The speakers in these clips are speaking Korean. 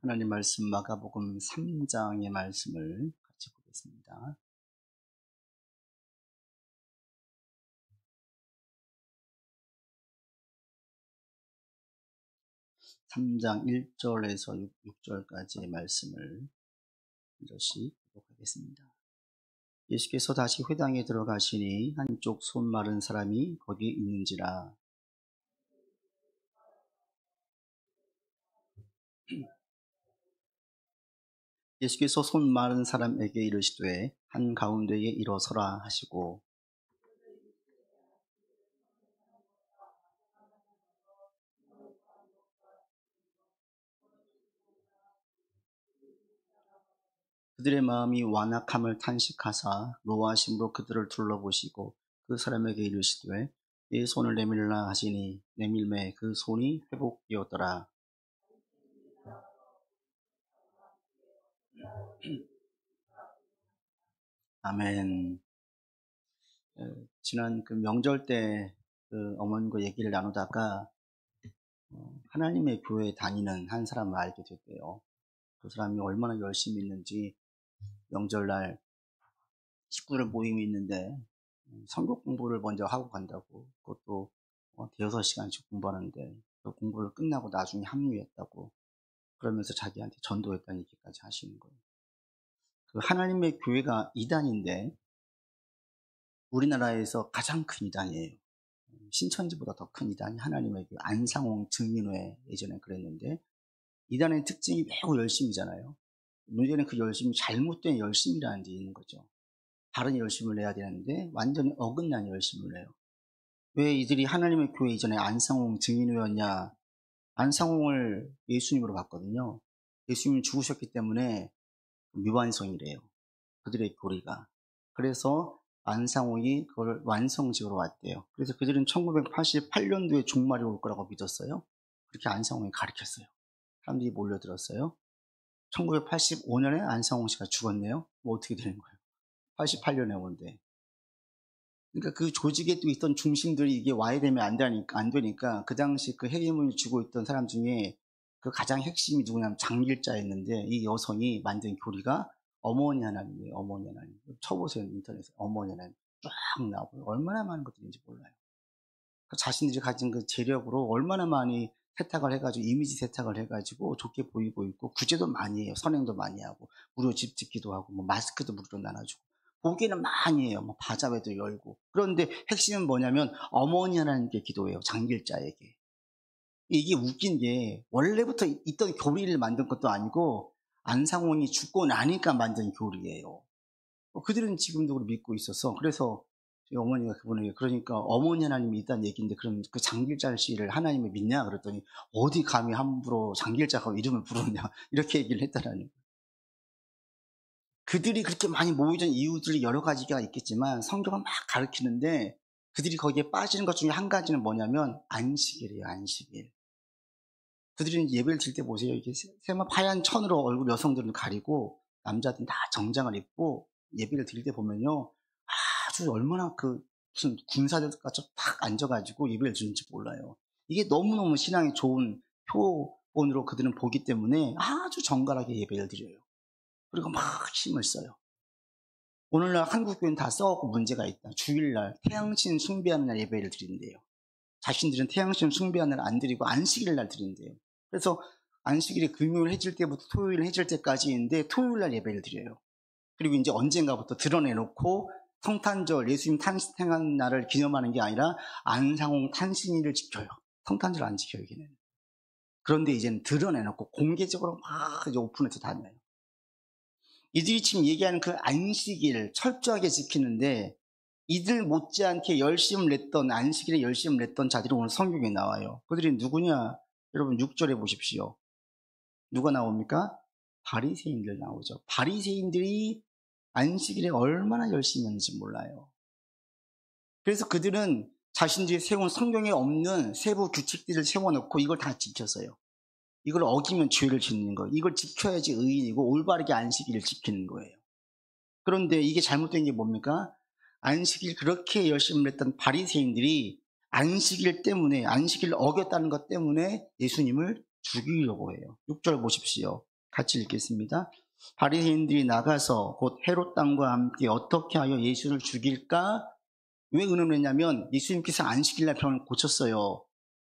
하나님 말씀 마가복음 3장의 말씀을 같이 보겠습니다. (3장) 1절에서 6절까지의 말씀을 한 절씩 보도록하겠습니다. 예수께서 다시 회당에 들어가시니 한쪽 손 마른 사람이 거기에 있는지라. 예수께서 손 마른 사람에게 이르시되 한가운데에 일어서라 하시고, 그들의 마음이 완악함을 탄식하사 노하심으로 그들을 둘러보시고 그 사람에게 이르시되 내 손을 내밀라 하시니 내밀매 그 손이 회복되었더라. 아멘. 지난 그 명절 때 그 어머님과 얘기를 나누다가 하나님의 교회에 다니는 한 사람을 알게 됐대요. 그 사람이 얼마나 열심히 있는지 명절날 식구들 모임이 있는데 성경 공부를 먼저 하고 간다고, 그것도 대여섯 시간씩 공부하는데 그 공부를 끝나고 나중에 합류했다고, 그러면서 자기한테 전도했다는 얘기까지 하시는 거예요. 그 하나님의 교회가 이단인데 우리나라에서 가장 큰 이단이에요. 신천지보다 더 큰 이단이 하나님의 교회, 안상홍 증인회 예전에 그랬는데, 이단의 특징이 매우 열심이잖아요. 문제는 그 열심이 잘못된 열심이라는 게 있는 거죠. 다른 열심을 내야 되는데 완전히 어긋난 열심을 내요. 왜 이들이 하나님의 교회 이전에 안상홍 증인회였냐? 안상홍을 예수님으로 봤거든요. 예수님이 죽으셨기 때문에 미완성이래요, 그들의 교리가. 그래서 안상홍이 그걸 완성지으로 왔대요. 그래서 그들은 1988년도에 종말이 올 거라고 믿었어요. 그렇게 안상홍이 가르쳤어요. 사람들이 몰려들었어요. 1985년에 안상홍 씨가 죽었네요. 뭐 어떻게 되는 거예요? 88년에 오는데. 그러니까 그 조직에 또 있던 중심들이 이게 와야 되면 안 되니까 그 당시 그 해임을 주고 있던 사람 중에 그 가장 핵심이 누구냐면 장길자였는데, 이 여성이 만든 교리가 어머니 하나님이에요. 어머니 하나님. 쳐보세요, 인터넷에. 어머니 하나님 쫙 나오고요. 얼마나 많은 것들인지 몰라요. 그 자신들이 가진 그 재력으로 얼마나 많이 세탁을 해가지고, 이미지 세탁을 해가지고 좋게 보이고 있고, 구제도 많이 해요. 선행도 많이 하고, 무료 집 짓기도 하고, 뭐 마스크도 무료로 나눠주고, 보기에는 많이 해요. 뭐 바자회도 열고. 그런데 핵심은 뭐냐면 어머니 하나님께 기도해요. 장길자에게. 이게 웃긴 게 원래부터 있던 교리를 만든 것도 아니고 안상홍이 죽고 나니까 만든 교리예요. 그들은 지금도 그걸 믿고 있어서, 그래서 어머니가 그분에게, 그러니까 어머니 하나님이 있다는 얘기인데 그럼 그 장길자 씨를 하나님을 믿냐 그랬더니 어디 감히 함부로 장길자가 이름을 부르냐 이렇게 얘기를 했다라는 거예요. 그들이 그렇게 많이 모이던 이유들이 여러 가지가 있겠지만 성경은 막 가르치는데 그들이 거기에 빠지는 것 중에 한 가지는 뭐냐면 안식일이에요. 안식일. 그들이 예배를 드릴 때 보세요. 이게 세마 하얀 천으로 얼굴 여성들은 가리고 남자들은 다 정장을 입고 예배를 드릴 때 보면요, 아주 얼마나 무슨 군사들까지 딱 앉아가지고 예배를 드리는지 몰라요. 이게 너무너무 신앙이 좋은 표본으로 그들은 보기 때문에 아주 정갈하게 예배를 드려요. 그리고 막 힘을 써요. 오늘날 한국교회는 다 써갖고 문제가 있다. 주일날 태양신 숭배하는 날 예배를 드린대요. 자신들은 태양신 숭배하는 날 안 드리고 안식일 날 드린대요. 그래서 안식일이 금요일 해질 때부터 토요일 해질 때까지인데 토요일 날 예배를 드려요. 그리고 이제 언젠가부터 드러내놓고 성탄절, 예수님 탄생한 날을 기념하는 게 아니라 안상홍 탄신일을 지켜요. 성탄절 안 지켜요, 걔는. 그런데 이제는 드러내놓고 공개적으로 막 이제 오픈해서 다녀요. 이들이 지금 얘기하는 그 안식일 철저하게 지키는데 이들 못지않게 열심을 냈던, 안식일에 열심을 냈던 자들이 오늘 성경에 나와요. 그들이 누구냐? 여러분 6절에 보십시오. 누가 나옵니까? 바리새인들 나오죠. 바리새인들이 안식일에 얼마나 열심히 했는지 몰라요. 그래서 그들은 자신들이 세운 성경에 없는 세부 규칙들을 세워놓고 이걸 다 지켰어요. 이걸 어기면 죄를 짓는 거예요. 이걸 지켜야지 의인이고 올바르게 안식일을 지키는 거예요. 그런데 이게 잘못된 게 뭡니까? 안식일 그렇게 열심히 했던 바리새인들이 안식일 때문에, 안식일을 어겼다는 것 때문에 예수님을 죽이려고 해요. 6절 보십시오. 같이 읽겠습니다. 바리새인들이 나가서 곧 헤롯 왕과 함께 어떻게 하여 예수를 죽일까? 왜 의논을 했냐면 예수님께서 안식일날 병을 고쳤어요.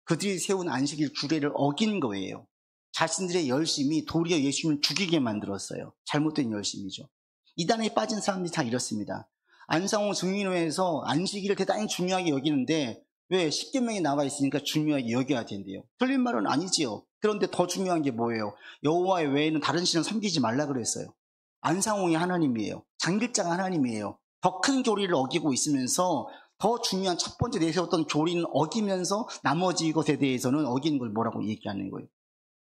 그들이 세운 안식일 규례를 어긴 거예요. 자신들의 열심이 도리어 예수님을 죽이게 만들었어요. 잘못된 열심이죠. 이단에 빠진 사람들이 다 이렇습니다. 안상홍 증인회에서 안식일을 대단히 중요하게 여기는데 왜? 십계명에 나와 있으니까 중요하게 여겨야 된대요. 틀린 말은 아니지요. 그런데 더 중요한 게 뭐예요? 여호와 외에는 다른 신을 섬기지 말라 그랬어요. 안상홍이 하나님이에요. 장길자가 하나님이에요. 더 큰 교리를 어기고 있으면서 더 중요한 첫 번째 내세웠던 교리는 어기면서 나머지 것에 대해서는 어기는 걸 뭐라고 얘기하는 거예요.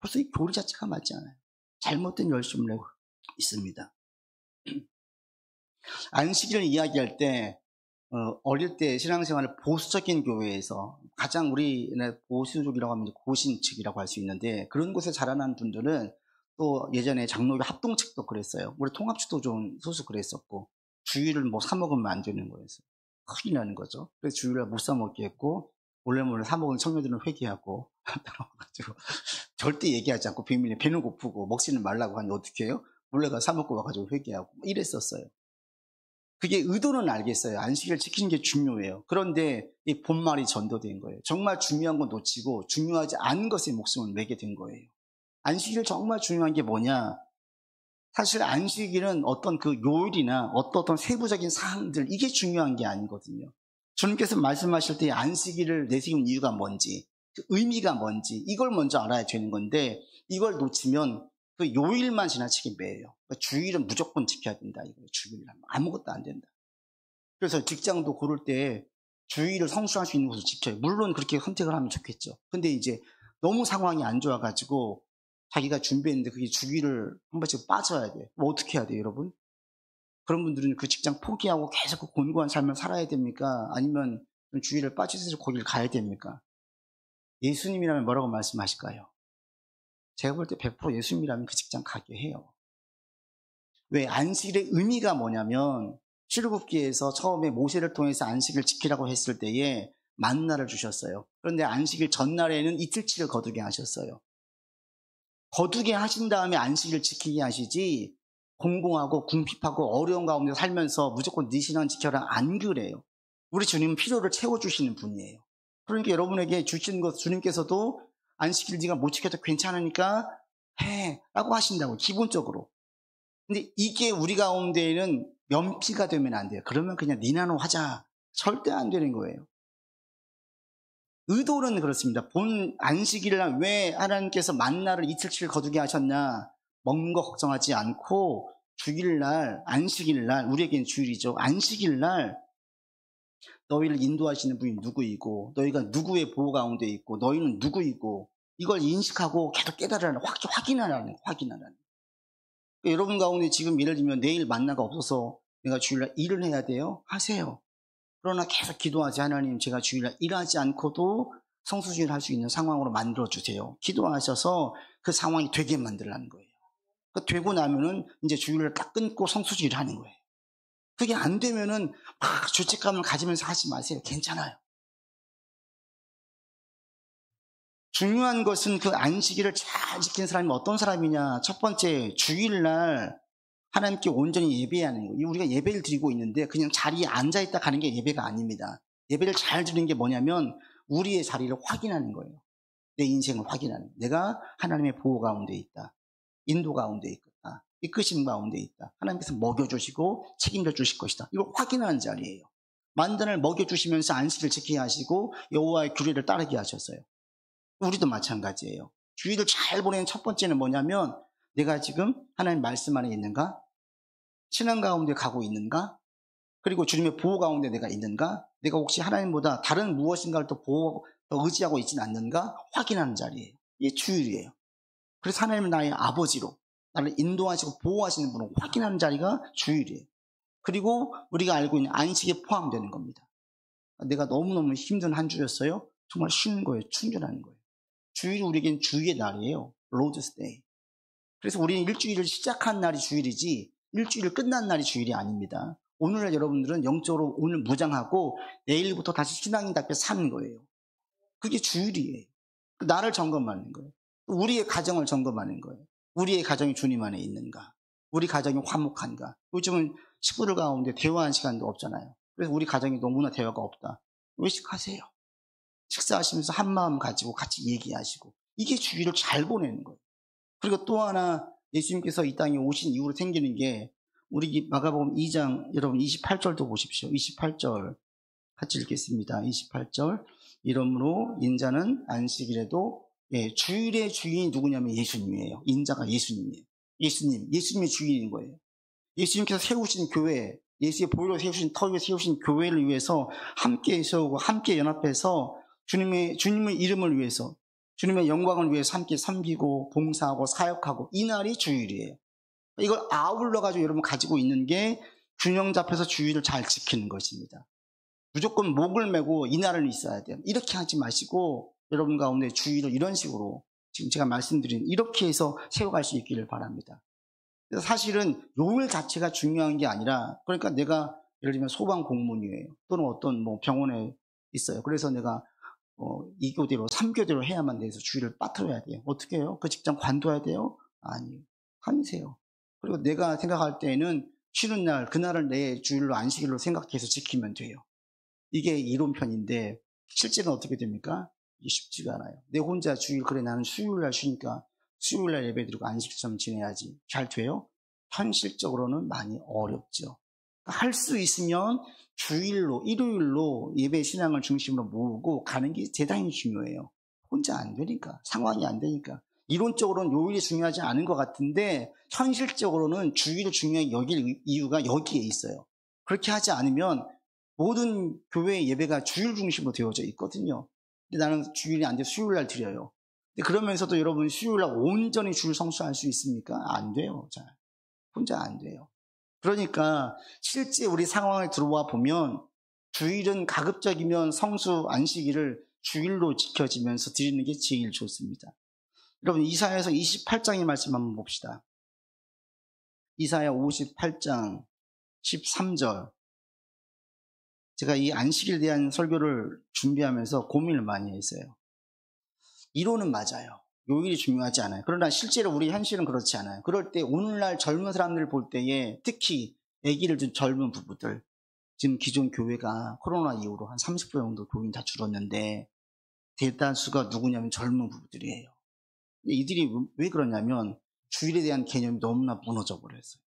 벌써 이 교리 자체가 맞지 않아요. 잘못된 열심을 내고 있습니다. 안식일을 이야기할 때 어릴 때 신앙생활을 보수적인 교회에서 가장 우리나라 보수적이라고 하면 고신 측이라고 할 수 있는데 그런 곳에 자라난 분들은 또 예전에 장로교 합동측도 그랬어요. 우리 통합측도 좀 소수 그랬었고 주일을 뭐 사 먹으면 안 되는 거였어요. 큰일 나는 거죠. 그래서 주일을 못 사 먹게 했고 몰래 사 먹은 청년들은 회개하고 가지고 절대 얘기하지 않고 비밀에 배는 고프고 먹지는 말라고 하니 어떻게 해요? 몰래가 사 먹고 와가지고 회개하고 이랬었어요. 그게 의도는 알겠어요. 안식일을 지키는 게 중요해요. 그런데 이 본말이 전도된 거예요. 정말 중요한 건 놓치고 중요하지 않은 것에 목숨을 매게 된 거예요. 안식일 정말 중요한 게 뭐냐? 사실 안식일은 어떤 그 요일이나 어떤 세부적인 사항들 이게 중요한 게 아니거든요. 주님께서 말씀하실 때 안식일을 내세운 이유가 뭔지 그 의미가 뭔지 이걸 먼저 알아야 되는 건데 이걸 놓치면 그 요일만 지나치게 매예요. 그러니까 주일은 무조건 지켜야 된다. 이거예요. 주일은 아무것도 안 된다. 그래서 직장도 고를 때 주일을 성수할 수 있는 곳을 지켜요. 물론 그렇게 선택을 하면 좋겠죠. 근데 이제 너무 상황이 안 좋아가지고 자기가 준비했는데 그게 주일을 한 번씩 빠져야 돼. 뭐 어떻게 해야 돼요, 여러분? 그런 분들은 그 직장 포기하고 계속 그 곤고한 삶을 살아야 됩니까? 아니면 주일을 빠지셔서 거기를 가야 됩니까? 예수님이라면 뭐라고 말씀하실까요? 제가 볼 때 100% 예수님이라면 그 직장 가게 해요. 왜? 안식일의 의미가 뭐냐면 출애굽기에서 처음에 모세를 통해서 안식을 지키라고 했을 때에 만나를 주셨어요. 그런데 안식일 전날에는 이틀치를 거두게 하셨어요. 거두게 하신 다음에 안식일을 지키게 하시지 공공하고 궁핍하고 어려운 가운데 살면서 무조건 네 신앙 지켜라 안 그래요. 우리 주님은 필요를 채워주시는 분이에요. 그러니까 여러분에게 주시는 것 주님께서도 안식일 네가 못 지켜도 괜찮으니까 해 라고 하신다고 기본적으로. 근데 이게 우리 가운데에는 면피가 되면 안 돼요. 그러면 그냥 니나노 하자. 절대 안 되는 거예요. 의도는 그렇습니다. 본 안식일날 왜 하나님께서 만나를 이틀치를 거두게 하셨나? 먹는 거 걱정하지 않고 주일날, 안식일날, 우리에겐 주일이죠. 안식일날 너희를 인도하시는 분이 누구이고 너희가 누구의 보호 가운데 있고 너희는 누구이고 이걸 인식하고 계속 깨달으라는 확인하라는 거예요. 여러분 가운데 지금 예를 들면 내일 만나가 없어서 내가 주일날 일을 해야 돼요? 하세요. 그러나 계속 기도하지 하나님 제가 주일날 일하지 않고도 성수주의를 할 수 있는 상황으로 만들어주세요. 기도하셔서 그 상황이 되게 만들라는 거예요. 되고 나면은 이제 주일날 딱 끊고 성수주의를 하는 거예요. 그게 안 되면은 막 죄책감을 가지면서 하지 마세요. 괜찮아요. 중요한 것은 그 안식일을 잘 지킨 사람이 어떤 사람이냐. 첫 번째 주일날 하나님께 온전히 예배하는 거예요. 우리가 예배를 드리고 있는데 그냥 자리에 앉아있다 가는 게 예배가 아닙니다. 예배를 잘 드리는 게 뭐냐면 우리의 자리를 확인하는 거예요. 내 인생을 확인하는 거예요. 내가 하나님의 보호 가운데 있다. 인도 가운데 있다. 이끄심 가운데 있다. 하나님께서 먹여주시고 책임져 주실 것이다. 이걸 확인하는 자리예요. 만단을 먹여주시면서 안식을 지키게 하시고 여호와의 규례를 따르게 하셨어요. 우리도 마찬가지예요. 주일을 잘 보내는 첫 번째는 뭐냐면 내가 지금 하나님 말씀 안에 있는가? 신앙 가운데 가고 있는가? 그리고 주님의 보호 가운데 내가 있는가? 내가 혹시 하나님보다 다른 무엇인가를 더 의지하고 있지는 않는가? 확인하는 자리예요. 이게 주일이에요. 그래서 하나님은 나의 아버지로 나를 인도하시고 보호하시는 분으로 확인하는 자리가 주일이에요. 그리고 우리가 알고 있는 안식에 포함되는 겁니다. 내가 너무너무 힘든 한 주였어요. 정말 쉬는 거예요. 충전하는 거예요. 주일이 우리에겐 주의의 날이에요. 로드스 데이. 그래서 우리는 일주일을 시작한 날이 주일이지 일주일을 끝난 날이 주일이 아닙니다. 오늘날 여러분들은 영적으로 오늘 무장하고 내일부터 다시 신앙인답게 사는 거예요. 그게 주일이에요. 나를 점검하는 거예요. 우리의 가정을 점검하는 거예요. 우리의 가정이 주님 안에 있는가? 우리 가정이 화목한가? 요즘은 식구들 가운데 대화하는 시간도 없잖아요. 그래서 우리 가정이 너무나 대화가 없다. 외식하세요. 식사하시면서 한 마음 가지고 같이 얘기하시고, 이게 주일을 잘 보내는 거예요. 그리고 또 하나, 예수님께서 이 땅에 오신 이후로 생기는 게, 우리 마가복음 2장 여러분 28절도 보십시오. 28절 같이 읽겠습니다. 28절, 이러므로 인자는 안식일에도, 주일의 주인이 누구냐면 예수님이에요. 인자가 예수님이에요. 예수님이 주인인 거예요. 예수님께서 세우신 교회, 예수의 보혈로 세우신 터 위에 세우신 교회를 위해서 함께 세우고 함께 연합해서 주님의 이름을 위해서, 주님의 영광을 위해서 함께 섬기고 봉사하고 사역하고, 이 날이 주일이에요. 이걸 아울러 가지고 여러분 가지고 있는 게 균형 잡혀서 주일을 잘 지키는 것입니다. 무조건 목을 메고 이 날은 있어야 돼요. 이렇게 하지 마시고 여러분 가운데 주일을 이런 식으로 지금 제가 말씀드린 이렇게 해서 세워갈 수 있기를 바랍니다. 그래서 사실은 요일 자체가 중요한 게 아니라, 그러니까 내가 예를 들면 소방 공무원이에요. 또는 어떤 뭐 병원에 있어요. 그래서 내가 2교대로 3교대로 해야만 돼서 주일을 빠뜨려야 돼요. 어떻게 해요? 그 직장 관둬야 돼요? 아니요. 하세요. 그리고 내가 생각할 때에는 쉬는 날, 그날을 내 주일로 안식일로 생각해서 지키면 돼요. 이게 이론편인데 실제는 어떻게 됩니까? 이게 쉽지가 않아요. 내 혼자 주일, 그래 나는 수요일날 쉬니까 수요일날 예배드리고 안식 좀 지내야지. 잘 돼요? 현실적으로는 많이 어렵죠. 할 수 있으면 주일로, 일요일로 예배 신앙을 중심으로 모으고 가는 게 대단히 중요해요. 혼자 안 되니까, 상황이 안 되니까. 이론적으로는 요일이 중요하지 않은 것 같은데 현실적으로는 주일을 중요하게 여길 이유가 여기에 있어요. 그렇게 하지 않으면 모든 교회 예배가 주일 중심으로 되어져 있거든요. 근데 나는 주일이 안 돼 수요일날 드려요. 근데 그러면서도 여러분 수요일날 온전히 주일 성수할 수 있습니까? 안 돼요. 잘 혼자 안 돼요. 그러니까 실제 우리 상황에 들어와 보면 주일은 가급적이면 성수 안식일을 주일로 지켜지면서 드리는 게 제일 좋습니다. 여러분 이사야에서 28장의 말씀 한번 봅시다. 이사야 58장 13절. 제가 이 안식일에 대한 설교를 준비하면서 고민을 많이 했어요. 이론은 맞아요. 요일이 중요하지 않아요. 그러나 실제로 우리 현실은 그렇지 않아요. 그럴 때 오늘날 젊은 사람들 볼 때에 특히 아기를 둔 젊은 부부들, 지금 기존 교회가 코로나 이후로 한 30% 정도 교인 다 줄었는데 대다수가 누구냐면 젊은 부부들이에요. 근데 이들이 왜 그러냐면 주일에 대한 개념이 너무나 무너져 버렸어요.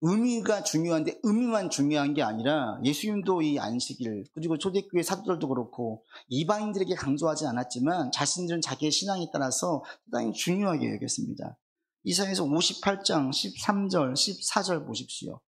의미가 중요한데 의미만 중요한 게 아니라 예수님도 이 안식일, 그리고 초대교회 사도들도 그렇고 이방인들에게 강조하지 않았지만 자신들은 자기의 신앙에 따라서 상당히 중요하게 여겼습니다. 이사야에서 58장 13절 14절 보십시오.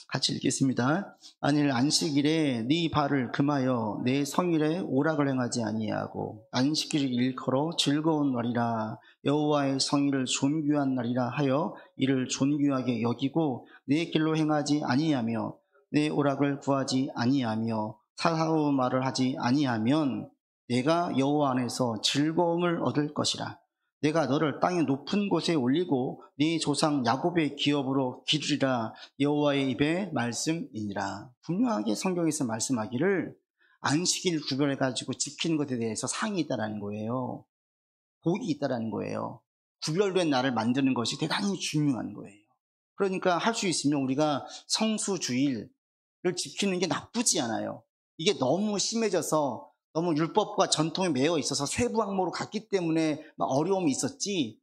같이 읽겠습니다. 만일 안식일에 네 발을 금하여 내 성일에 오락을 행하지 아니하고 안식일을 일컬어 즐거운 날이라 여호와의 성일을 존귀한 날이라 하여 이를 존귀하게 여기고 내 길로 행하지 아니하며 내 오락을 구하지 아니하며 사사로운 말을 하지 아니하면 내가 여호와 안에서 즐거움을 얻을 것이라. 내가 너를 땅의 높은 곳에 올리고 네 조상 야곱의 기업으로 기르리라. 여호와의 입의 말씀이니라. 분명하게 성경에서 말씀하기를 안식일 구별해가지고 지키는 것에 대해서 상이 있다는 거예요. 복이 있다는 거예요. 구별된 날을 만드는 것이 대단히 중요한 거예요. 그러니까 할 수 있으면 우리가 성수주일을 지키는 게 나쁘지 않아요. 이게 너무 심해져서 너무 율법과 전통에 매여 있어서 세부 항목으로 갔기 때문에 어려움이 있었지,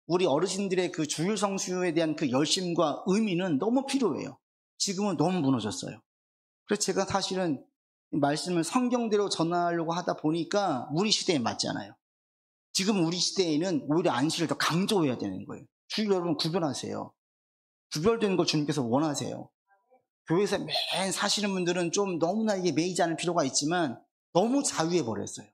우리 어르신들의 그 주일 성수에 대한 그 열심과 의미는 너무 필요해요. 지금은 너무 무너졌어요. 그래서 제가 사실은 말씀을 성경대로 전하려고 하다 보니까 우리 시대에 맞지 않아요. 지금 우리 시대에는 오히려 안식을 더 강조해야 되는 거예요. 주일 여러분 구별하세요. 구별된 걸 주님께서 원하세요. 교회에서 맨 사시는 분들은 좀 너무나 이게 매이지 않을 필요가 있지만 너무 자유해버렸어요.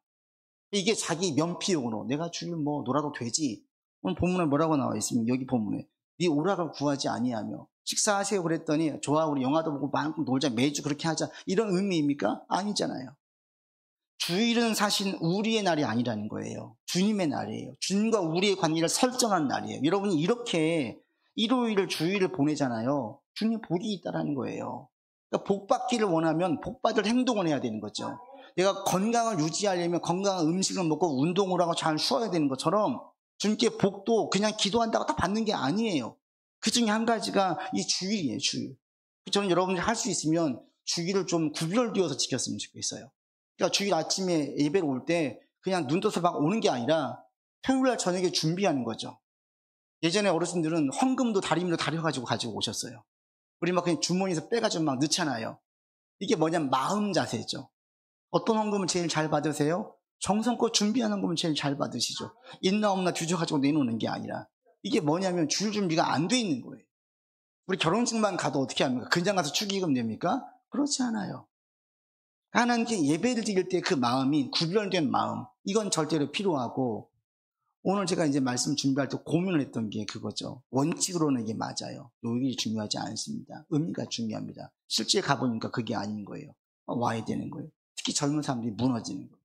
이게 자기 면피용으로 내가 주일 뭐 놀아도 되지. 오늘 본문에 뭐라고 나와 있습니까? 여기 본문에 네 오락을 구하지 아니하며 식사하세요 그랬더니 좋아 우리 영화도 보고 마음껏 놀자 매주 그렇게 하자 이런 의미입니까? 아니잖아요. 주일은 사실 우리의 날이 아니라는 거예요. 주님의 날이에요. 주님과 우리의 관계를 설정한 날이에요. 여러분이 이렇게 일요일을 주일을 보내잖아요. 주님 복이 있다라는 거예요. 그러니까 복 받기를 원하면 복 받을 행동을 해야 되는 거죠. 내가 건강을 유지하려면 건강한 음식을 먹고 운동을 하고 잘 쉬어야 되는 것처럼 주님께 복도 그냥 기도한다고 다 받는 게 아니에요. 그 중에 한 가지가 이 주일이에요, 주일. 저는 여러분들이 할 수 있으면 주일을 좀 구별되어서 지켰으면 좋겠어요. 그러니까 주일 아침에 예배를 올 때 그냥 눈 떠서 막 오는 게 아니라 토요일날 저녁에 준비하는 거죠. 예전에 어르신들은 헌금도 다리미로 다려가지고 가지고 오셨어요. 우리 막 그냥 주머니에서 빼가지고 막 넣잖아요. 이게 뭐냐면 마음 자세죠. 어떤 헌금을 제일 잘 받으세요? 정성껏 준비하는 헌금을 제일 잘 받으시죠. 있나 없나 뒤져가지고 내놓는 게 아니라. 이게 뭐냐면 주일 준비가 안 돼 있는 거예요. 우리 결혼식만 가도 어떻게 합니까? 그냥 가서 축의금 냅니까? 그렇지 않아요. 하나님께 예배를 드릴 때 그 마음이 구별된 마음, 이건 절대로 필요하고, 오늘 제가 이제 말씀 준비할 때 고민을 했던 게 그거죠. 원칙으로는 이게 맞아요. 요일이 중요하지 않습니다. 의미가 중요합니다. 실제 가보니까 그게 아닌 거예요. 와야 되는 거예요. 특히 젊은 사람들이 무너지는 거예요.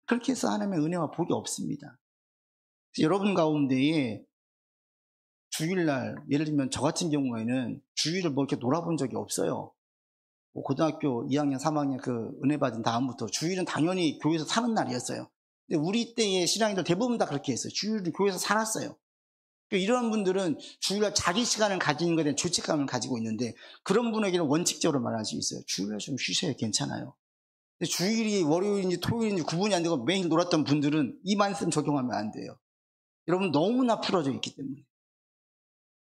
그렇게 해서 하나님의 은혜와 복이 없습니다. 여러분 가운데에 주일날, 예를 들면 저 같은 경우에는 주일을 뭐 이렇게 놀아본 적이 없어요. 뭐 고등학교 2학년, 3학년 그 은혜 받은 다음부터 주일은 당연히 교회에서 사는 날이었어요. 근데 우리 때의 신앙인들 대부분 다 그렇게 했어요. 주일을 교회에서 살았어요. 그러니까 이런 분들은 주일날 자기 시간을 가지는 것에 대한 죄책감을 가지고 있는데, 그런 분에게는 원칙적으로 말할 수 있어요. 주일날 좀 쉬셔야 괜찮아요. 근데 주일이 월요일인지 토요일인지 구분이 안 되고 매일 놀았던 분들은 이 말씀 적용하면 안 돼요. 여러분 너무나 풀어져 있기 때문에.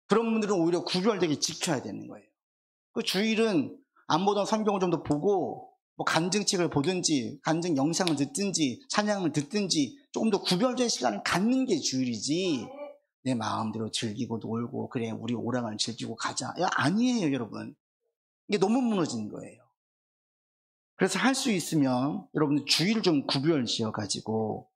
그런 분들은 오히려 구별되게 지켜야 되는 거예요. 그 주일은 안 보던 성경을 좀 더 보고 뭐 간증책을 보든지 간증 영상을 듣든지 찬양을 듣든지 조금 더 구별된 시간을 갖는 게 주일이지, 내 마음대로 즐기고 놀고 그래 우리 오랑을 즐기고 가자, 야, 아니에요 여러분. 이게 너무 무너지는 거예요. 그래서 할 수 있으면 여러분들 주일을 좀 구별 지어가지고,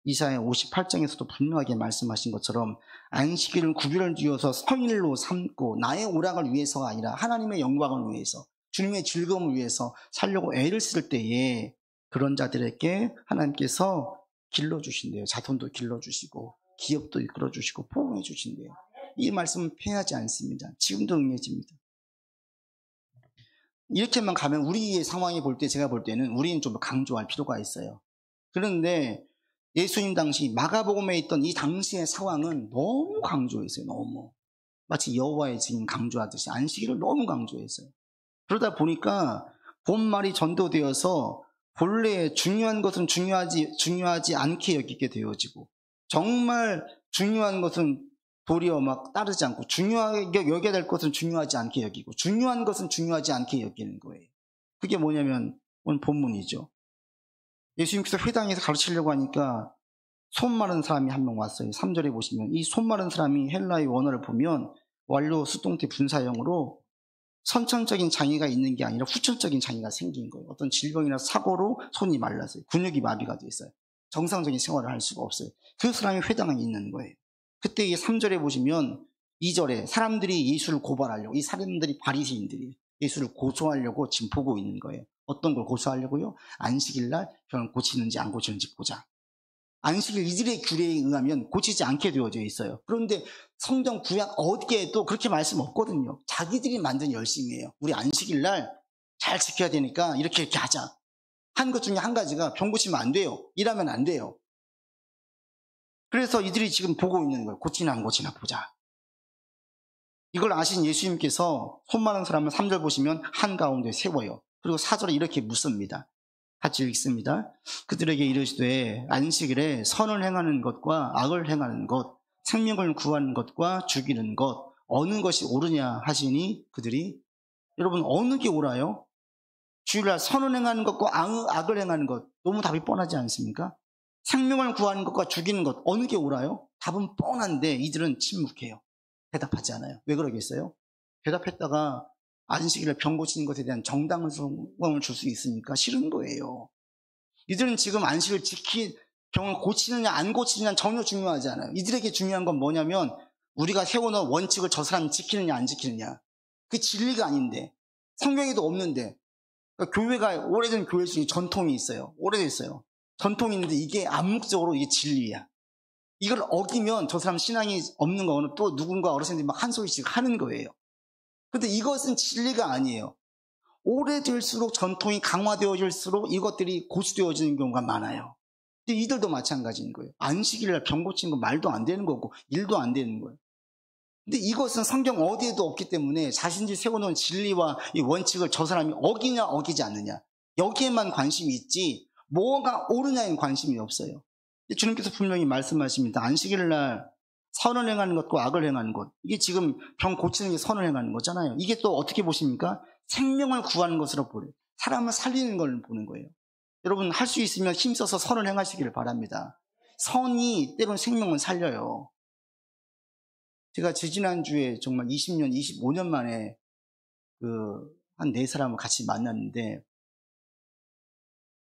이사야 58장에서도 분명하게 말씀하신 것처럼 안식일을 구별을 지어서 성일로 삼고 나의 오락을 위해서가 아니라 하나님의 영광을 위해서, 주님의 즐거움을 위해서 살려고 애를 쓸 때에 그런 자들에게 하나님께서 길러주신대요. 자손도 길러주시고 기업도 이끌어주시고 포옹해 주신대요. 이 말씀은 폐하지 않습니다. 지금도 응해집니다. 이렇게만 가면 우리의 상황이 볼 때, 제가 볼 때는 우리는 좀 강조할 필요가 있어요. 그런데 예수님 당시 마가복음에 있던 이 당시의 상황은 너무 강조했어요. 너무 마치 여호와의 증인 강조하듯이 안식일을 너무 강조했어요. 그러다 보니까 본말이 전도되어서 본래 중요한 것은 중요하지 않게 여기게 되어지고, 정말 중요한 것은 도리어 막 따르지 않고, 중요하게 여겨야 될 것은 중요하지 않게 여기고, 중요한 것은 중요하지 않게 여기는 거예요. 그게 뭐냐면 오늘 본문이죠. 예수님께서 회당에서 가르치려고 하니까 손 마른 사람이 한 명 왔어요. 3절에 보시면 이 손 마른 사람이 헬라의 원어를 보면 완료 수동태 분사형으로 선천적인 장애가 있는 게 아니라 후천적인 장애가 생긴 거예요. 어떤 질병이나 사고로 손이 말랐어요. 근육이 마비가 돼 있어요. 정상적인 생활을 할 수가 없어요. 그 사람이 회당에 있는 거예요. 그때 이 3절에 보시면 2절에 사람들이 예수를 고발하려고, 이 사람들이 바리새인들이 예수를 고소하려고 지금 보고 있는 거예요. 어떤 걸 고소하려고요? 안식일날 병을 고치는지 안 고치는지 보자. 안식일 이들의 규례에 의하면 고치지 않게 되어져 있어요. 그런데 성경 구약 어디에도 그렇게 말씀 없거든요. 자기들이 만든 열심이에요. 우리 안식일날 잘 지켜야 되니까 이렇게 하자. 한 것 중에 한 가지가 병 고치면 안 돼요. 일하면 안 돼요. 그래서 이들이 지금 보고 있는 거예요. 고치나 안 고치나 보자. 이걸 아신 예수님께서 손 마른 사람을 3절 보시면 한가운데 세워요. 그리고 4절에 이렇게 묻습니다. 같이 읽습니다. 그들에게 이르시되 안식일에 선을 행하는 것과 악을 행하는 것, 생명을 구하는 것과 죽이는 것, 어느 것이 옳으냐 하시니 그들이, 여러분 어느 게 옳아요? 주일날 선을 행하는 것과 악을 행하는 것, 너무 답이 뻔하지 않습니까? 생명을 구하는 것과 죽이는 것, 어느 게 옳아요? 답은 뻔한데 이들은 침묵해요. 대답하지 않아요. 왜 그러겠어요? 대답했다가 안식일에 병 고치는 것에 대한 정당성을 줄 수 있으니까 싫은 거예요. 이들은 지금 안식을 병을 고치느냐 안 고치느냐 전혀 중요하지 않아요. 이들에게 중요한 건 뭐냐면 우리가 세워놓은 원칙을 저 사람이 지키느냐 안 지키느냐. 그게 진리가 아닌데, 성경에도 없는데. 그러니까 교회가 오래된 교회 중에 전통이 있어요. 오래됐어요. 전통이 있는데 이게 암묵적으로 이게 진리야. 이걸 어기면 저 사람 신앙이 없는 거는 또 누군가 어르신들이 막 한 소리씩 하는 거예요. 근데 이것은 진리가 아니에요. 오래될수록 전통이 강화되어질수록 이것들이 고수되어지는 경우가 많아요. 근데 이들도 마찬가지인 거예요. 안식일날 병 고치는 거 말도 안 되는 거고 일도 안 되는 거예요. 근데 이것은 성경 어디에도 없기 때문에 자신들이 세워놓은 진리와 이 원칙을 저 사람이 어기냐 어기지 않느냐 여기에만 관심이 있지 뭐가 옳으냐에 관심이 없어요. 주님께서 분명히 말씀하십니다. 안식일날 선을 행하는 것과 악을 행하는 것, 이게 지금 병 고치는 게 선을 행하는 거잖아요. 이게 또 어떻게 보십니까? 생명을 구하는 것으로 보래요. 사람을 살리는 걸 보는 거예요. 여러분 할 수 있으면 힘써서 선을 행하시기를 바랍니다. 선이 때로는 생명을 살려요. 제가 지지난주에 정말 20년, 25년 만에 한 4사람을 같이 만났는데,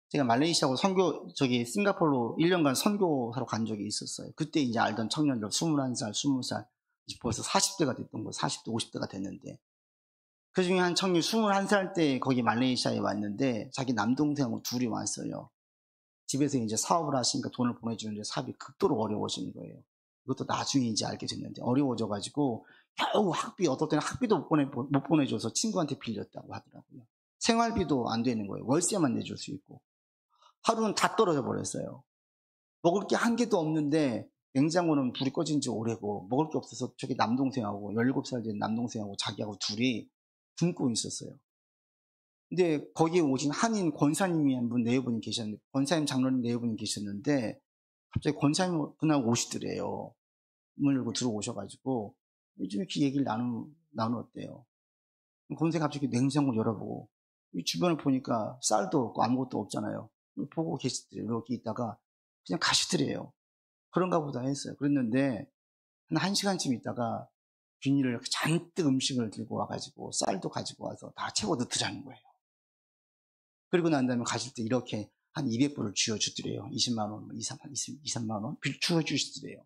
제가 말레이시아하고 싱가포르로 1년간 선교하러 간 적이 있었어요. 그때 이제 알던 청년들 21살, 20살, 벌써 40대가 됐던 거예요. 40대, 50대가 됐는데. 그 중에 한 청년 21살 때 거기 말레이시아에 왔는데, 자기 남동생하고 둘이 왔어요. 집에서 이제 사업을 하시니까 돈을 보내주는데 사업이 극도로 어려워지는 거예요. 이것도 나중에 이제 알게 됐는데, 어려워져가지고, 겨우 어떨 때는 학비도 못 보내줘서 친구한테 빌렸다고 하더라고요. 생활비도 안 되는 거예요. 월세만 내줄 수 있고. 하루는 다 떨어져 버렸어요. 먹을 게 한 개도 없는데 냉장고는 불이 꺼진 지 오래고 먹을 게 없어서 저기 남동생하고 17살 된 남동생하고 자기하고 둘이 굶고 있었어요. 근데 거기에 오신 한인 권사님이 한 분, 4분이 계셨는데, 권사님 장로님 4분이 계셨는데 갑자기 권사님 그날 오시더래요. 문을 열고 들어오셔가지고 요즘 이렇게 얘기를 나누었대요. 권사님 갑자기 냉장고를 열어보고 주변을 보니까 쌀도 없고 아무것도 없잖아요. 보고 계시더래요. 여기 있다가 그냥 가시더래요. 그런가 보다 했어요. 그랬는데 한 1시간쯤 있다가 비닐을 잔뜩 음식을 들고 와가지고 쌀도 가지고 와서 다 채워 넣더라는 거예요. 그리고 난 다음에 가실 때 이렇게 한 200불을 쥐어주더래요. 20만원, 2, 3만원 쥐어주시더래요.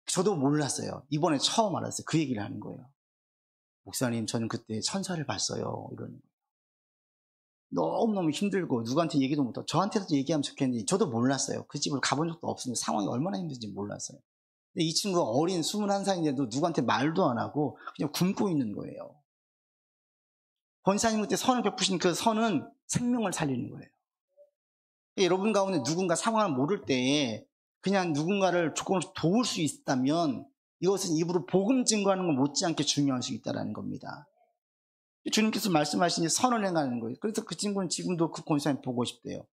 저도 몰랐어요. 이번에 처음 알았어요. 그 얘기를 하는 거예요. 목사님, 저는 그때 천사를 봤어요. 이러는 거예요. 너무너무 힘들고 누구한테 얘기도 못하고 저한테도 얘기하면 좋겠는데 저도 몰랐어요. 그 집을 가본 적도 없으니 상황이 얼마나 힘든지 몰랐어요. 근데 이 친구가 어린 21살인데도 누구한테 말도 안 하고 그냥 굶고 있는 거예요. 권사님 그때 선을 베푸신 그 선은 생명을 살리는 거예요. 여러분 가운데 누군가 상황을 모를 때에 그냥 누군가를 조금씩 도울 수 있다면 이것은 입으로 복음 증거하는 것 못지않게 중요할 수 있다는 겁니다. 주님께서 말씀하신 선을 행하는 거예요. 그래서 그 친구는 지금도 그 권사님 보고 싶대요.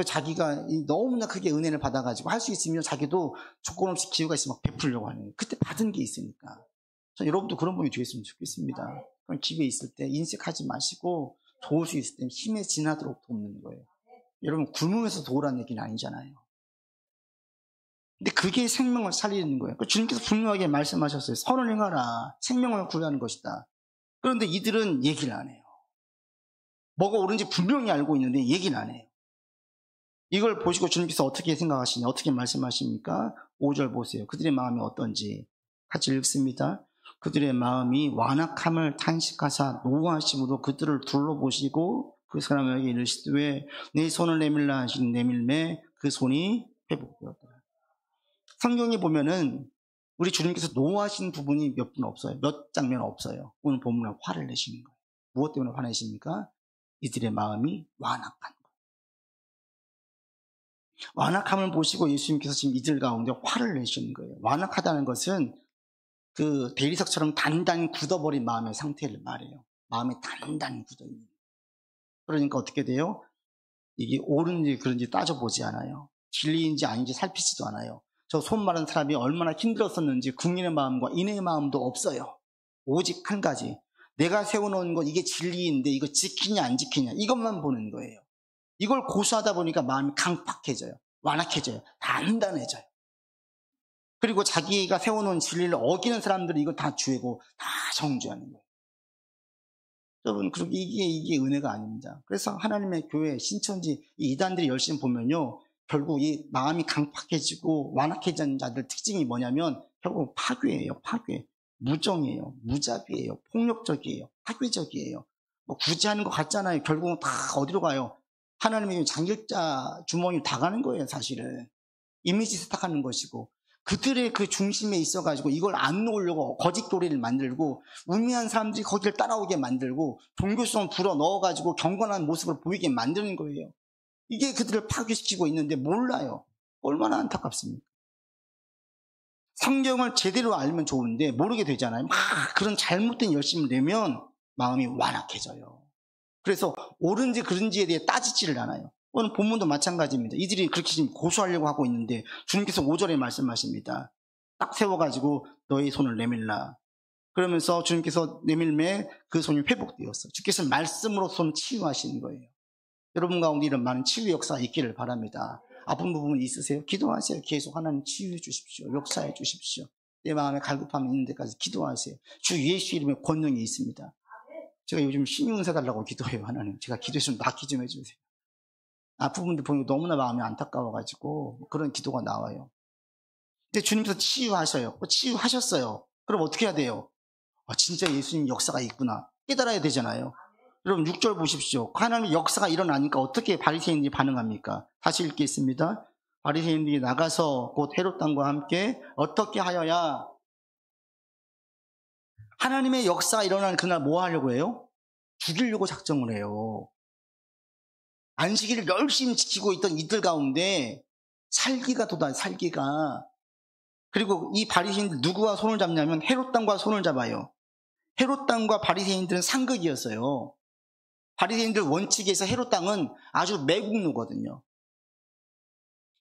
자기가 너무나 크게 은혜를 받아가지고 할 수 있으면 자기도 조건 없이 기회가 있으면 막 베풀려고 하는 거예요. 그때 받은 게 있으니까. 여러분도 그런 분이 되었으면 좋겠습니다. 그럼 기회 있을 때 인색하지 마시고 도울 수 있을 때 힘에 지나도록 돕는 거예요. 여러분 굶으면서 도우라는 얘기는 아니잖아요. 근데 그게 생명을 살리는 거예요. 주님께서 분명하게 말씀하셨어요. 선을 행하라. 생명을 구하는 것이다. 그런데 이들은 얘기를 안 해요. 뭐가 옳은지 분명히 알고 있는데 얘기는 안 해요. 이걸 보시고 주님께서 어떻게 생각하시냐, 어떻게 말씀하십니까? 5절 보세요. 그들의 마음이 어떤지 같이 읽습니다. 그들의 마음이 완악함을 탄식하사 노하심으로 그들을 둘러보시고 그 사람에게 이르시되 내 손을 내밀라 하신 내밀매 그 손이 회복되었다. 성경에 보면은 우리 주님께서 노하신 부분이 몇 분 없어요. 몇 장면 없어요. 오늘 본문에 화를 내시는 거예요. 무엇 때문에 화내십니까? 이들의 마음이 완악한 거예요. 완악함을 보시고 예수님께서 지금 이들 가운데 화를 내시는 거예요. 완악하다는 것은 그 대리석처럼 단단히 굳어버린 마음의 상태를 말해요. 마음이 단단히 굳어있는 거예요. 그러니까 어떻게 돼요? 이게 옳은지 그런지 따져보지 않아요. 진리인지 아닌지 살피지도 않아요. 저 손 마른 사람이 얼마나 힘들었었는지 국민의 마음과 인의 마음도 없어요. 오직 한 가지, 내가 세워놓은 것 이게 진리인데 이거 지키냐 안 지키냐 이것만 보는 거예요. 이걸 고수하다 보니까 마음이 강팍해져요. 완악해져요. 단단해져요. 그리고 자기가 세워놓은 진리를 어기는 사람들이 이거 다 죄고 다 정죄하는 거예요. 여러분, 그리고 이게 은혜가 아닙니다. 그래서 하나님의 교회, 신천지, 이 이단들이 열심히 보면요, 결국 이 마음이 강팍해지고 완악해진 자들 특징이 뭐냐면 결국 파괴예요. 파괴. 무정이에요. 무자비예요. 폭력적이에요. 파괴적이에요. 뭐 굳이 하는 것 같잖아요. 결국은 다 어디로 가요? 하나님의 장길자 주머니로 다 가는 거예요. 사실은 이미지 세탁하는 것이고. 그들의 그 중심에 있어가지고 이걸 안 놓으려고 거짓 교리를 만들고 우매한 사람들이 거기를 따라오게 만들고 종교성을 불어 넣어가지고 경건한 모습을 보이게 만드는 거예요. 이게 그들을 파괴시키고 있는데 몰라요. 얼마나 안타깝습니까? 성경을 제대로 알면 좋은데 모르게 되잖아요. 막 그런 잘못된 열심을 내면 마음이 완악해져요. 그래서 옳은지 그른지에 대해 따지지를 않아요. 오늘 본문도 마찬가지입니다. 이들이 그렇게 지금 고소하려고 하고 있는데 주님께서 5절에 말씀하십니다. 딱 세워가지고 너의 손을 내밀라. 그러면서 주님께서 내밀매 그 손이 회복되었어요. 주께서 말씀으로 손 치유하시는 거예요. 여러분 가운데 이런 많은 치유 역사가 있기를 바랍니다. 아픈 부분 있으세요? 기도하세요. 계속 하나님 치유해 주십시오. 역사해 주십시오. 내 마음에 갈급함이 있는 데까지 기도하세요. 주 예수 이름에 권능이 있습니다. 제가 요즘 신용사 달라고 기도해요. 하나님 제가 기도 좀 낫게 좀 해주세요. 아픈 분들 보면 너무나 마음이 안타까워가지고 그런 기도가 나와요. 근데 주님께서 치유하셔요. 치유하셨어요. 그럼 어떻게 해야 돼요? 진짜 예수님 역사가 있구나 깨달아야 되잖아요. 여러분 6절 보십시오. 하나님의 역사가 일어나니까 어떻게 바리새인들이 반응합니까? 다시 읽겠습니다. 바리새인들이 나가서 곧 헤롯 왕과 함께 어떻게 하여야 하나님의 역사가 일어나는 그날 뭐 하려고 해요? 죽이려고 작정을 해요. 안식일을 열심히 지키고 있던 이들 가운데 살기가 돋아요. 살기가. 그리고 이 바리새인들 누구와 손을 잡냐면 헤롯 왕과 손을 잡아요. 헤롯 왕과 바리새인들은 상극이었어요. 바리새인들 원칙에서 헤롯 왕은 아주 매국노거든요.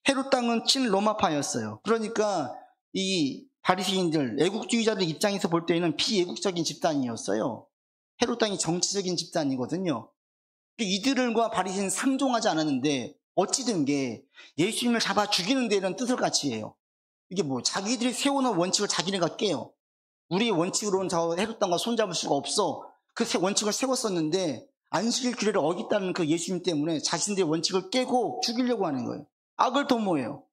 헤롯 왕은 친로마파였어요. 그러니까 이 바리새인들 애국주의자들 입장에서 볼 때는 비애국적인 집단이었어요. 헤롯 왕이 정치적인 집단이거든요. 이들과 바리새인은 상종하지 않았는데 어찌된 게 예수님을 잡아 죽이는 데는 뜻을 같이 해요. 이게 뭐 자기들이 세워놓은 원칙을 자기네가 깨요. 우리의 원칙으로는 저 헤롯 왕과 손잡을 수가 없어. 그 원칙을 세웠었는데 안식일 규례를 어겼다는 그 예수님 때문에 자신들의 원칙을 깨고 죽이려고 하는 거예요. 악을 도모해요.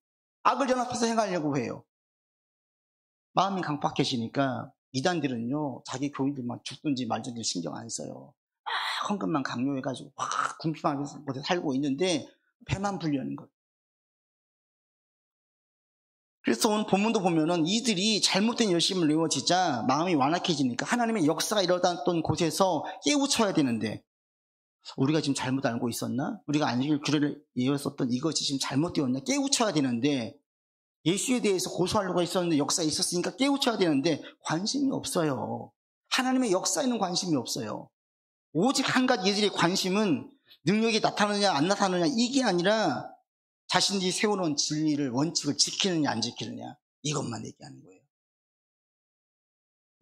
악을 연합해서 행하려고 해요. 마음이 강팍해지니까 이단들은요 자기 교인들만 죽든지 말든지 신경 안 써요. 막 헌금만 강요해가지고 막 궁핍한 곳에 살고 있는데 배만 불려는 거예요. 그래서 오늘 본문도 보면은 이들이 잘못된 열심을 내어지자 마음이 완악해지니까 하나님의 역사가 일어났던 곳에서 깨우쳐야 되는데 우리가 지금 잘못 알고 있었나? 우리가 안식일 규례를 이었었던 이것이 지금 잘못되었나? 깨우쳐야 되는데 예수에 대해서 고소하려고 했었는데 역사에 있었으니까 깨우쳐야 되는데 관심이 없어요. 하나님의 역사에는 관심이 없어요. 오직 한 가지 이들의 관심은 능력이 나타나느냐 안 나타나느냐 이게 아니라 자신들이 세워놓은 진리를 원칙을 지키느냐 안 지키느냐 이것만 얘기하는 거예요.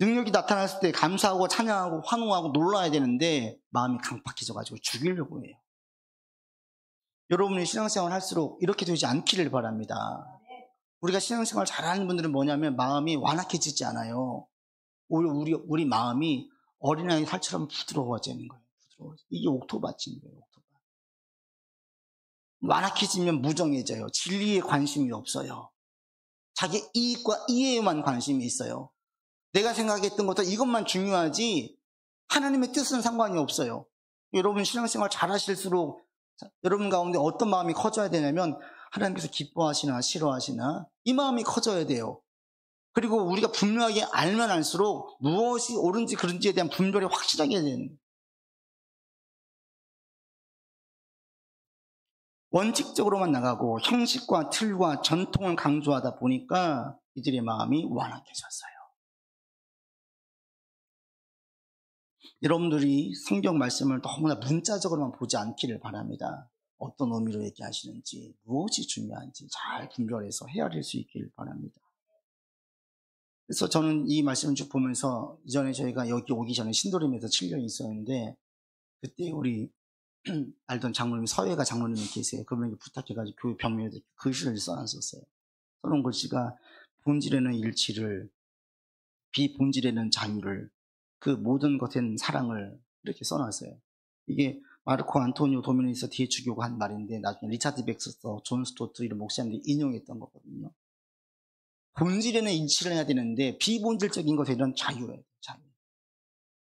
능력이 나타났을 때 감사하고 찬양하고 환호하고 놀라야 되는데 마음이 강팍해져가지고 죽이려고 해요. 여러분이 신앙생활 할수록 이렇게 되지 않기를 바랍니다. 우리가 신앙생활 잘하는 분들은 뭐냐면 마음이 완악해지지 않아요. 우리 마음이 어린아이 살처럼 부드러워지는 거예요. 이게 옥토밭인 거예요. 옥토밭. 완악해지면 무정해져요. 진리에 관심이 없어요. 자기 이익과 이해에만 관심이 있어요. 내가 생각했던 것도 이것만 중요하지 하나님의 뜻은 상관이 없어요. 여러분 신앙생활 잘하실수록 여러분 가운데 어떤 마음이 커져야 되냐면 하나님께서 기뻐하시나 싫어하시나 이 마음이 커져야 돼요. 그리고 우리가 분명하게 알면 알수록 무엇이 옳은지 그른지에 대한 분별이 확실하게 되는 거예요. 원칙적으로만 나가고 형식과 틀과 전통을 강조하다 보니까 이들의 마음이 완악해졌어요. 여러분들이 성경 말씀을 너무나 문자적으로만 보지 않기를 바랍니다. 어떤 의미로 얘기하시는지 무엇이 중요한지 잘 분별해서 헤아릴 수 있기를 바랍니다. 그래서 저는 이 말씀을 쭉 보면서 이전에 저희가 여기 오기 전에 신도림에서 7년이 있었는데 그때 우리 알던 장로님 서예가 장로님이 계세요. 그분에게 부탁해가지고 교회 벽면에 글씨를 써놨었어요. 써놓은 글씨가 본질에는 일치를 비본질에는 자유를 그 모든 것엔 사랑을 이렇게 써놨어요. 이게 마르코 안토니오 도미니스 디에추교가 한 말인데 나중에 리차드 백스터, 존 스토트 이런 목사님들이 인용했던 거거든요. 본질에는 일치를 해야 되는데 비본질적인 것에는 자유예요. 자유.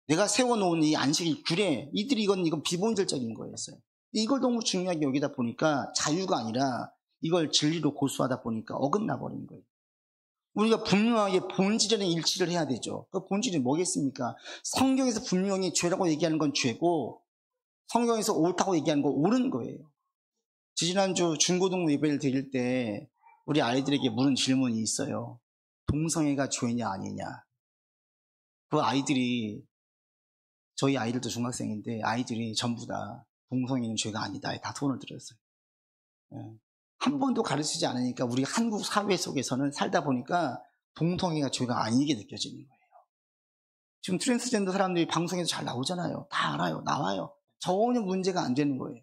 내가 세워놓은 이 안식일 규례 이들이 이건 비본질적인 거였어요. 이걸 너무 중요하게 여기다 보니까 자유가 아니라 이걸 진리로 고수하다 보니까 어긋나 버린 거예요. 우리가 분명하게 본질에는 일치를 해야 되죠. 그 본질이 뭐겠습니까? 성경에서 분명히 죄라고 얘기하는 건 죄고 성경에서 옳다고 얘기하는 건 옳은 거예요. 지난주 중고등 예배를 드릴 때 우리 아이들에게 물은 질문이 있어요. 동성애가 죄냐 아니냐. 그 아이들이, 저희 아이들도 중학생인데 아이들이 전부 다 동성애는 죄가 아니다 다 손을 들었어요. 한 번도 가르치지 않으니까 우리 한국 사회 속에서는 살다 보니까 동성애가 죄가 아니게 느껴지는 거예요. 지금 트랜스젠더 사람들이 방송에서 잘 나오잖아요. 다 알아요. 나와요. 전혀 문제가 안 되는 거예요.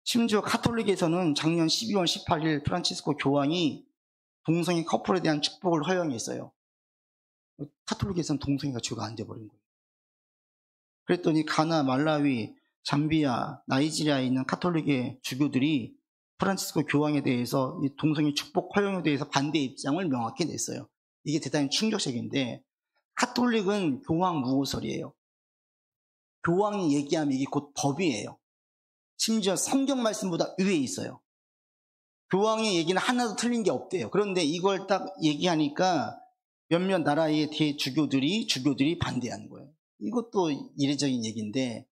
심지어 카톨릭에서는 작년 12월 18일 프란치스코 교황이 동성애 커플에 대한 축복을 허용했어요. 카톨릭에서는 동성애가 죄가 안 돼버린 거예요. 그랬더니 가나, 말라위, 잠비아, 나이지리아에 있는 카톨릭의 주교들이 프란치스코 교황에 대해서 이 동성애 축복 허용에 대해서 반대 입장을 명확히 냈어요. 이게 대단히 충격적인데, 카톨릭은 교황 무호설이에요. 교황이 얘기하면 이게 곧 법이에요. 심지어 성경 말씀보다 위에 있어요. 교황의 얘기는 하나도 틀린 게 없대요. 그런데 이걸 딱 얘기하니까 몇몇 나라의 주교들이 반대하는 거예요. 이것도 이례적인 얘기인데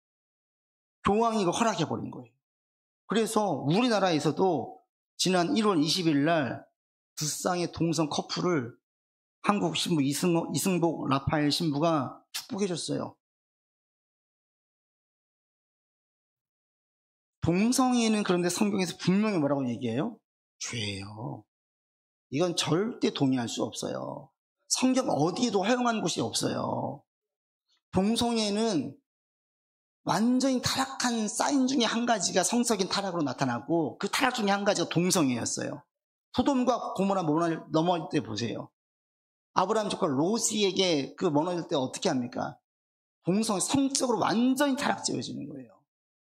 교황이 이걸 허락해버린 거예요. 그래서 우리나라에서도 지난 1월 20일 날 두 쌍의 동성 커플을 한국 신부 이승복 라파엘 신부가 축복해줬어요. 동성애는 그런데 성경에서 분명히 뭐라고 얘기해요? 죄예요. 이건 절대 동의할 수 없어요. 성경 어디에도 허용한 곳이 없어요. 동성애는 완전히 타락한 사인 중에 한 가지가 성적인 타락으로 나타나고 그 타락 중에 한 가지가 동성애였어요. 소돔과 고모라 넘어질 때 보세요. 아브라함 조카 롯에게 그 무너질 때 어떻게 합니까? 동성애 성적으로 완전히 타락지어지는 거예요.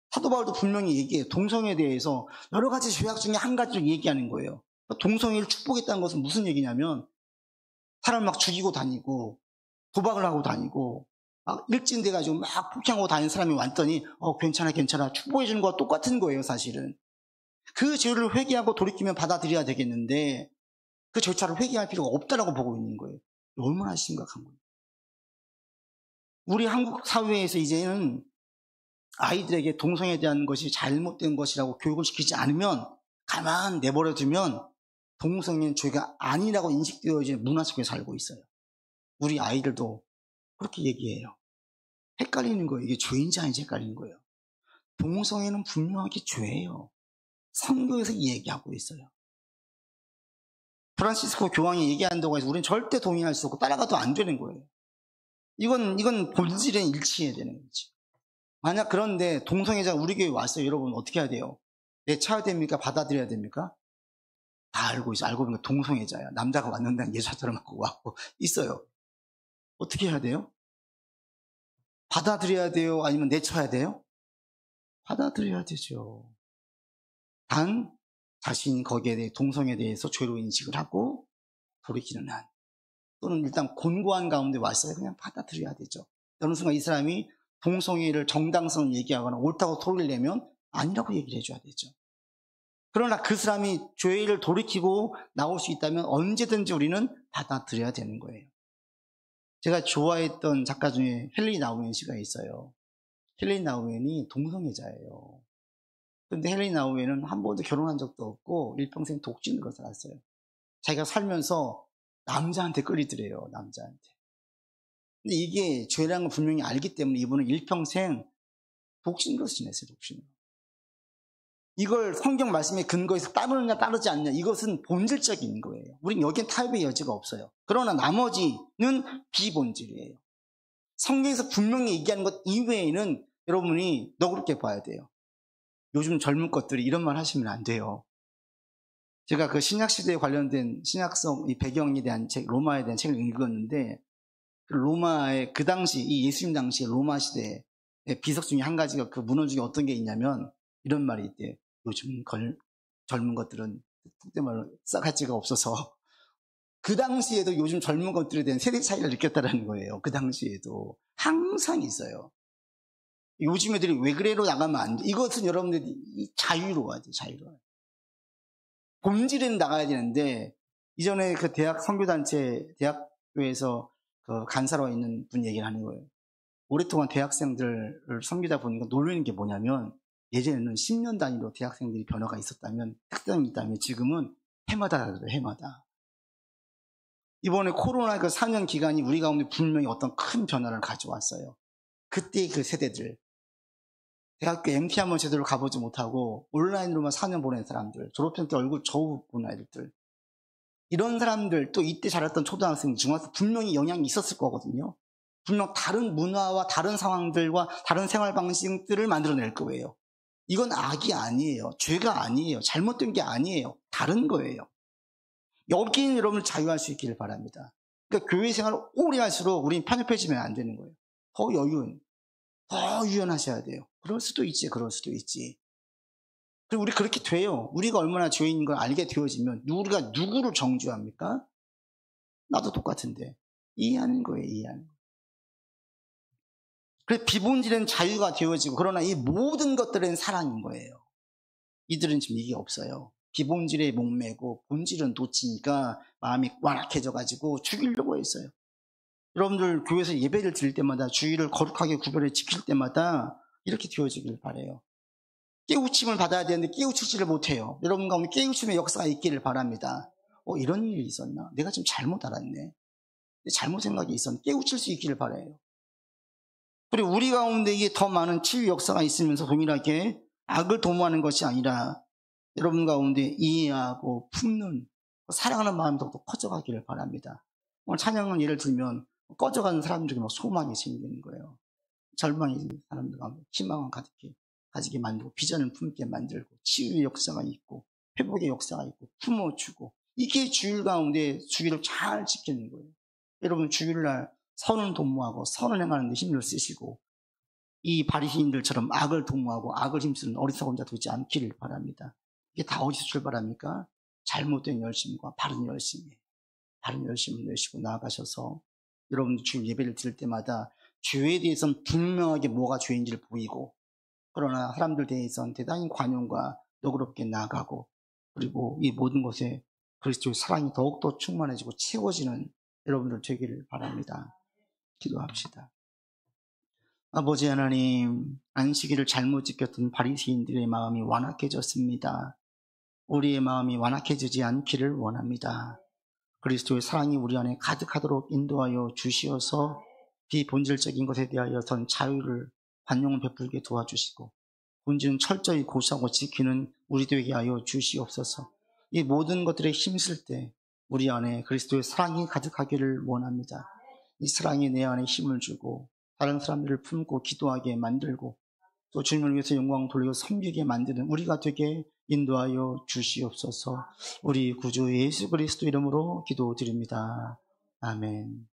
사도 바울도 분명히 얘기해요. 동성애에 대해서 여러 가지 죄악 중에 한 가지를 얘기하는 거예요. 동성애를 축복했다는 것은 무슨 얘기냐면 사람을 막 죽이고 다니고 도박을 하고 다니고 막 일진돼가지고 막 폭행하고 다니는 사람이 왔더니 괜찮아 축복해 주는 거와 똑같은 거예요. 사실은 그 죄를 회개하고 돌이키면 받아들여야 되겠는데 그 절차를 회개할 필요가 없다라고 보고 있는 거예요. 얼마나 심각한 거예요. 우리 한국 사회에서 이제는 아이들에게 동성애에 대한 것이 잘못된 것이라고 교육을 시키지 않으면 가만 내버려 두면 동성애는 죄가 아니라고 인식되어진 문화 속에 살고 있어요. 우리 아이들도 그렇게 얘기해요. 헷갈리는 거예요. 이게 죄인지 아닌지 헷갈리는 거예요. 동성애는 분명하게 죄예요. 성경에서 얘기하고 있어요. 프란시스코 교황이 얘기한다고 해서 우리는 절대 동의할 수 없고 따라가도 안 되는 거예요. 이건 본질에 일치해야 되는 거지. 만약 그런데 동성애자가 우리 교회에 왔어요. 여러분 어떻게 해야 돼요? 내쳐야 됩니까? 받아들여야 됩니까? 다 알고 있어. 알고 보니까 동성애자야. 남자가 왔는데 예수처럼 갖고 왔고 있어요. 어떻게 해야 돼요? 받아들여야 돼요? 아니면 내쳐야 돼요? 받아들여야 되죠. 단 자신이 거기에 대해 동성애에 대해서 죄로 인식을 하고 돌이키는 한 또는 일단 곤고한 가운데 왔어요. 그냥 받아들여야 되죠. 어느 순간 이 사람이 동성애를 정당성을 얘기하거나 옳다고 소리를 내면 아니라고 얘기를 해줘야 되죠. 그러나 그 사람이 죄를 돌이키고 나올 수 있다면 언제든지 우리는 받아들여야 되는 거예요. 제가 좋아했던 작가 중에 헨리 나우멘 씨가 있어요. 헨리 나우멘이 동성애자예요. 그런데 헨리 나우멘은 한 번도 결혼한 적도 없고 일평생 독신으로 살았어요. 자기가 살면서 남자한테 끌리더래요. 남자한테. 근데 이게 죄라는 걸 분명히 알기 때문에 이분은 일평생 독신으로 지냈어요. 독신으로. 이걸 성경 말씀에 근거해서 따르느냐 따르지 않느냐 이것은 본질적인 거예요. 우린 여기엔 타협의 여지가 없어요. 그러나 나머지는 비본질이에요. 성경에서 분명히 얘기하는 것 이외에는 여러분이 너그럽게 봐야 돼요. 요즘 젊은 것들이 이런 말 하시면 안 돼요. 제가 그 신약시대에 관련된 신약성 이 배경에 대한 책, 로마에 대한 책을 읽었는데 로마의 그 당시 이 예수님 당시 로마 시대의 비석 중에 한 가지가 그 문헌 중에 어떤 게 있냐면 이런 말이 있대요. 요즘 젊은 것들은 속된 말로 싸가지가 없어서 그 당시에도 요즘 젊은 것들에 대한 세대 차이를 느꼈다는 거예요. 그 당시에도 항상 있어요. 요즘 애들이 왜 그래로 나가면 안 돼. 이것은 여러분들이 자유로워야 돼. 자유로워야 돼. 본질은 나가야 되는데 이전에 그 대학 선교단체, 대학교에서 그 간사로 있는 분 얘기를 하는 거예요. 오랫동안 대학생들을 섬기다 보니까 놀라는 게 뭐냐면, 예전에는 10년 단위로 대학생들이 변화가 있었다면, 특성이 있다면, 지금은 해마다 그래요, 해마다. 이번에 코로나 그 4년 기간이 우리 가운데 분명히 어떤 큰 변화를 가져왔어요. 그때 그 세대들, 대학교 MT 한번 제대로 가보지 못하고 온라인으로만 4년 보낸 사람들, 졸업생 때 얼굴 저우 본 아이들, 이런 사람들, 또 이때 자랐던 초등학생, 중학생 분명히 영향이 있었을 거거든요. 분명 다른 문화와 다른 상황들과 다른 생활 방식들을 만들어낼 거예요. 이건 악이 아니에요. 죄가 아니에요. 잘못된 게 아니에요. 다른 거예요. 여기는 여러분을 자유할 수 있기를 바랍니다. 그러니까 교회 생활을 오래 할수록 우리는 편협해지면 안 되는 거예요. 더 유연하셔야 돼요. 그럴 수도 있지, 그럴 수도 있지. 그리고 우리 그렇게 돼요. 우리가 얼마나 죄인인 걸 알게 되어지면 우리가 누구를 정죄합니까? 나도 똑같은데. 이해하는 거예요, 이해하는 거예요. 그래서 비본질은 자유가 되어지고, 그러나 이 모든 것들은 사랑인 거예요. 이들은 지금 이게 없어요. 기본질에 목매고 본질은 놓치니까 마음이 완악해져가지고 죽이려고 했어요. 여러분들 교회에서 예배를 드릴 때마다, 주의를 거룩하게 구별해 지킬 때마다 이렇게 되어지길 바라요. 깨우침을 받아야 되는데 깨우치지를 못해요. 여러분 가운데 깨우침의 역사가 있기를 바랍니다. 이런 일이 있었나? 내가 지금 잘못 알았네. 잘못 생각이 있었네. 깨우칠 수 있기를 바라요. 그리고 우리 가운데 이게 더 많은 치유 역사가 있으면서 동일하게 악을 도모하는 것이 아니라 여러분 가운데 이해하고 품는, 사랑하는 마음이 더 커져가기를 바랍니다. 오늘 찬양은 예를 들면 꺼져가는 사람들에게 막 소망이 생기는 거예요. 절망이 생기는 사람들 가운데 희망을 가지게 만들고, 비전을 품게 만들고, 치유의 역사가 있고 회복의 역사가 있고 품어주고, 이게 주일 가운데 주일을 잘 지키는 거예요. 여러분 주일날 선을 도모하고 선을 행하는 데 힘을 쓰시고, 이 바리새인들처럼 악을 도모하고 악을 힘쓰는 어리석은 자 되지 않기를 바랍니다. 이게 다 어디서 출발합니까? 잘못된 열심과 바른 열심이에요. 바른 열심을 내시고 나아가셔서 여러분들 주일 예배를 드릴 때마다 죄에 대해서는 분명하게 뭐가 죄인지를 보이고, 그러나 사람들 대해서는 대단히 관용과 너그럽게 나아가고, 그리고 이 모든 것에 그리스도의 사랑이 더욱더 충만해지고 채워지는 여러분들 되기를 바랍니다. 기도합시다. 아버지 하나님, 안식일을 잘못 지켰던 바리새인들의 마음이 완악해졌습니다. 우리의 마음이 완악해지지 않기를 원합니다. 그리스도의 사랑이 우리 안에 가득하도록 인도하여 주시어서 비본질적인 것에 대하여선 자유를, 관용을 베풀게 도와주시고, 본질은 철저히 고수하고 지키는 우리 되게 하여 주시옵소서. 이 모든 것들에 힘쓸 때 우리 안에 그리스도의 사랑이 가득하기를 원합니다. 이 사랑이 내 안에 힘을 주고 다른 사람들을 품고 기도하게 만들고, 또 주님을 위해서 영광 돌리고 섬기게 만드는 우리가 되게 인도하여 주시옵소서. 우리 구주 예수 그리스도 이름으로 기도드립니다. 아멘.